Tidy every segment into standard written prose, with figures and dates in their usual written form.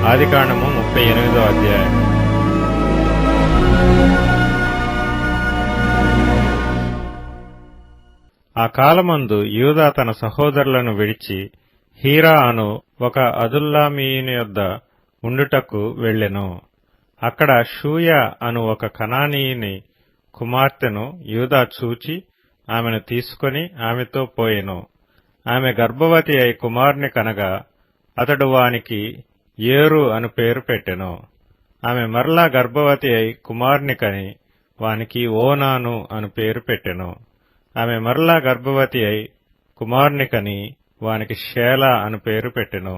ఆదికాండము 38వ అధ్యాయం. ఆ కాలమందు యూదా తన సహోదరులను విడిచి హీరా అను ఒక అదుల్లామీయుని యొద్ద ఉండుటకు వెళ్ళెను. అక్కడ షూయ అను ఒక కనానీయుని కుమార్తెను యూదా చూచి ఆమెను తీసుకొని ఆమెతో పోయెను. ఆమె గర్భవతి అయి కుమారుని కనగా అతడు వానికి ఏరు అను పేరు పెట్టెను. ఆమె మరలా గర్భవతి అయి కుమారుని కని వానికి ఓనాను అను పేరు పెట్టెను. ఆమె మరలా గర్భవతి అయి కుమారుని కని వానికి షేలా అను పేరు పెట్టెను.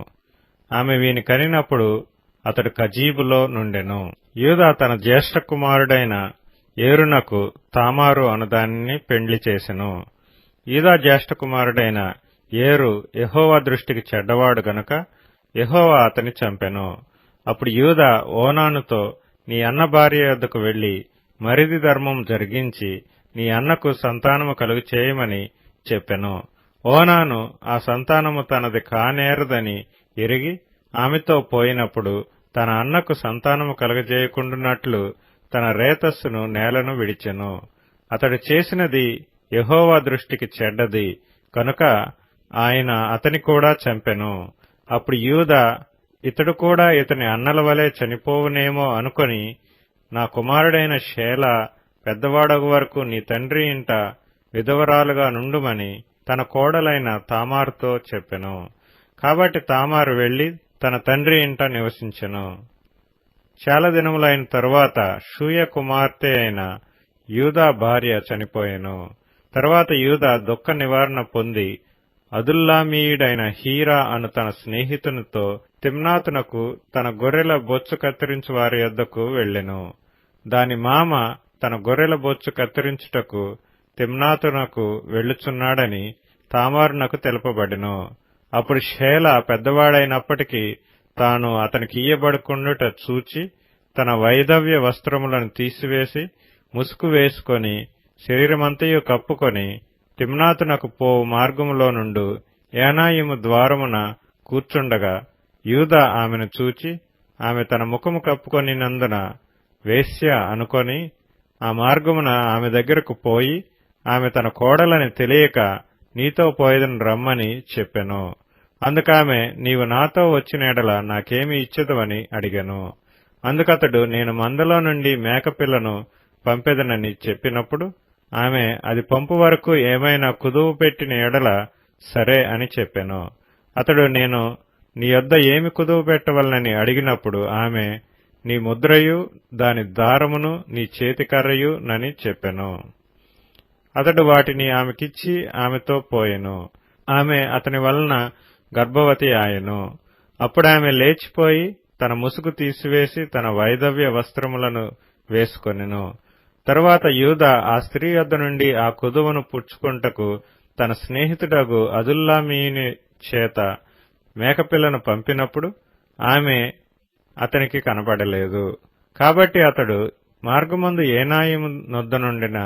ఆమె వీని కనినప్పుడు అతడు కజీబులో నుండెను. యూదా తన జ్యేష్ఠ కుమారుడైన ఏరునకు తామారు అను దానిని పెండ్లి చేసెను. యూదా జ్యేష్ఠ కుమారుడైన ఏరు యెహోవా దృష్టికి చెడ్డవాడు గనుక యెహోవా అతని చంపెను. అప్పుడు యూదా ఓనానుతో, నీ అన్న భార్య యొద్దకు వెళ్లి మరిది ధర్మం జరిగించి నీ అన్నకు సంతానము కలుగు చేయమని చెప్పెను. ఓనాను ఆ సంతానము తనది కానేరదని ఎరిగి ఆమెతో పోయినప్పుడు తన అన్నకు సంతానము కలుగజేయకుండునట్లు తన రేతస్సును నేలను విడిచెను. అతడు చేసినది యెహోవా దృష్టికి చెడ్డది కనుక ఆయన అతని కూడా చంపెను. అప్పుడు యూదా, ఇతడు కూడా ఇతని అన్నల వలె చనిపోవునేమో అనుకొని, నా కుమారుడైన షేలా పెద్దవాడగు వరకు నీ తండ్రి ఇంట విధవరాలుగా నుండుమని తన కోడలైన తామారుతో చెప్పెను. కాబట్టి తామారు వెళ్లి తన తండ్రి ఇంట నివసించెను. చాలా దినములైన తరువాత షూయ కుమార్తె అయిన యూదా భార్య చనిపోయెను. తరువాత యూదా దుఃఖ నివారణ పొంది అదుల్లామీయుడైన హీరా అను తన స్నేహితునితో తిమ్నాతునకు తన గొర్రెల బొచ్చు కత్తిరించు వారి యొద్దకు వెళ్ళెను. దాని మామ తన గొర్రెల బొచ్చు కత్తిరించుటకు తిమ్నాతునకు వెళ్ళుచున్నాడని తామారునకు తెలుపబడెను. అప్పుడు షేలా పెద్దవాడైనప్పటికీ తాను అతనికి ఇయ్యబడుకుండుట చూచి తన వైధవ్య వస్త్రములను తీసివేసి ముసుగు వేసుకొని శరీరమంతయు కప్పుకొని తిమ్నాతునకు పోవు మార్గములో నుండు ఏనాయిము ద్వారమున కూర్చుండగా యూదా ఆమెను చూచి ఆమె తన ముఖము కప్పుకొనినందున వేశ్య అనుకొని ఆ మార్గమున ఆమె దగ్గరకు పోయి ఆమె తన కోడలని తెలియక నీతో పోయేదను రమ్మని చెప్పెను. అందుకామె, నీవు నాతో వచ్చిన ఎడల నాకేమి ఇచ్చెదవని అడిగెను. అందుకతడు, నేను మందలో నుండి మేకపిల్లను పంపెదనని చెప్పినప్పుడు ఆమె, అది పంపు వరకు ఏమైనా కుదువు పెట్టిన ఎడల సరే అని చెప్పెను. అతడు, నేను నీ యొద్ద ఏమి కుదువు పెట్టవలనని అడిగినప్పుడు ఆమె, నీ ముద్రయు దాని దారమును నీ చేతికర్రయు నని చెప్పెను. అతడు వాటిని ఆమెకిచ్చి ఆమెతో పోయెను. ఆమె అతని వలన గర్భవతి ఆయెను. అప్పుడామె లేచిపోయి తన ముసుగు తీసివేసి తన వైధవ్య వస్త్రములను వేసుకొనెను. తరువాత యూదా ఆ స్త్రీ యొద్ద నుండి ఆ కుదువను పుచ్చుకొంటకు తన స్నేహితుడగు అదుల్లామీయుని చేత మేకపిల్లను పంపినప్పుడు ఆమె అతనికి కనబడలేదు. కాబట్టి అతడు మార్గమందు ఏనాయిము నొద్ద నుండిన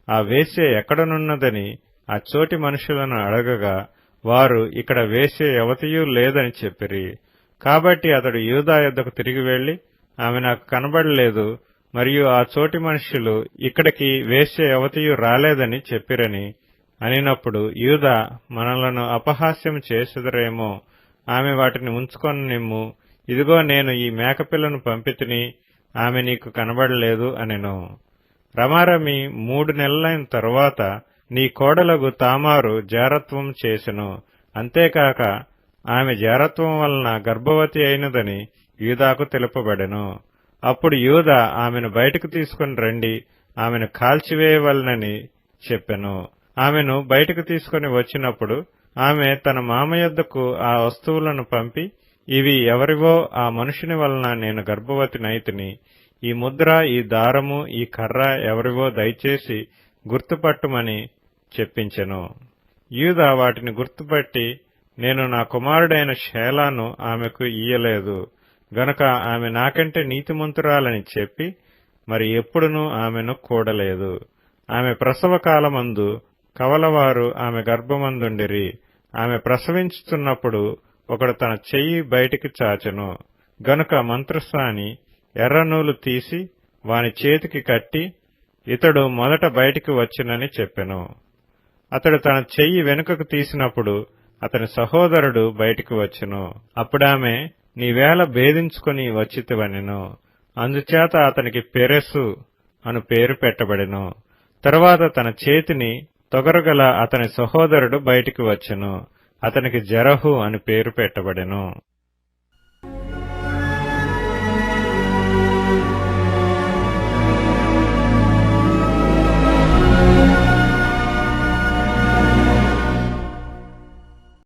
ఆ వేశ్య ఎక్కడనున్నదని ఆ చోటి మనుషులను అడగగా వారు, ఇక్కడ వేశ్య యవతియూ లేదని చెప్పిరి. కాబట్టి అతడు యూదా యొద్దకు తిరిగి వెళ్లి, ఆమె నాకు కనబడలేదు, మరియు ఆ చోటి మనుష్యులు ఇక్కడికి వేశ్య యవతియు రాలేదని చెప్పిరని అనినప్పుడు యూదా, మనలను అపహాస్యం చేసెదరేమో, ఆమె వాటిని ఉంచుకొని నిమ్ము, ఇదిగో నేను ఈ మేకపిల్లను పంపితిని, ఆమె నీకు కనబడలేదు అనెను. రమారమి 3 నెలలైన తరువాత నీ కోడలగు తామారు జారత్వం చేసెను. అంతేకాక ఆమె జారత్వం వలన గర్భవతి అయినదని యూదాకు తెలుపబడెను. అప్పుడు యూదా, ఆమెను బయటకు తీసుకుని రండి, ఆమెను కాల్చివేయవలనని చెప్పెను. ఆమెను బయటకు తీసుకుని వచ్చినప్పుడు ఆమె తన మామ యొద్దకు ఆ వస్తువులను పంపి, ఇవి ఎవరివో ఆ మనుషుని వలన నేను గర్భవతినైతిని. ఈ ముద్ర, ఈ దారము, ఈ కర్ర ఎవరివో దయచేసి గుర్తుపట్టుమని చెప్పించెను. యూదా వాటిని గుర్తుపట్టి, నేను నా కుమారుడైన షేలాను ఆమెకు ఇయ్యలేదు గనుక ఆమె నాకంటే నీతిమంతురాలని చెప్పి మరి ఎప్పుడునూ ఆమెను కూడలేదు. ఆమె ప్రసవ కాలమందు కవలవారు ఆమె గర్భమందుండిరి. ఆమె ప్రసవించుతున్నప్పుడు ఒకడు తన చెయ్యి బయటికి చాచెను. గనుక మంత్రసాని ఎర్రనూలు తీసి వాని చేతికి కట్టి, ఇతడు మొదట బయటికి వచ్చునని చెప్పెను. అతడు తన చెయ్యి వెనుకకు తీసినప్పుడు అతని సహోదరుడు బయటికి వచ్చెను. అప్పుడామె, నీవేళ భేదించుకుని వచ్చితివనెను. అందుచేత అతనికి పెరెసు అను పేరు పెట్టబడెను. తరువాత తన చేతిని తొగరగల అతని సహోదరుడు బయటికి వచ్చెను. అతనికి జెరహు అని పేరు పెట్టబడెను.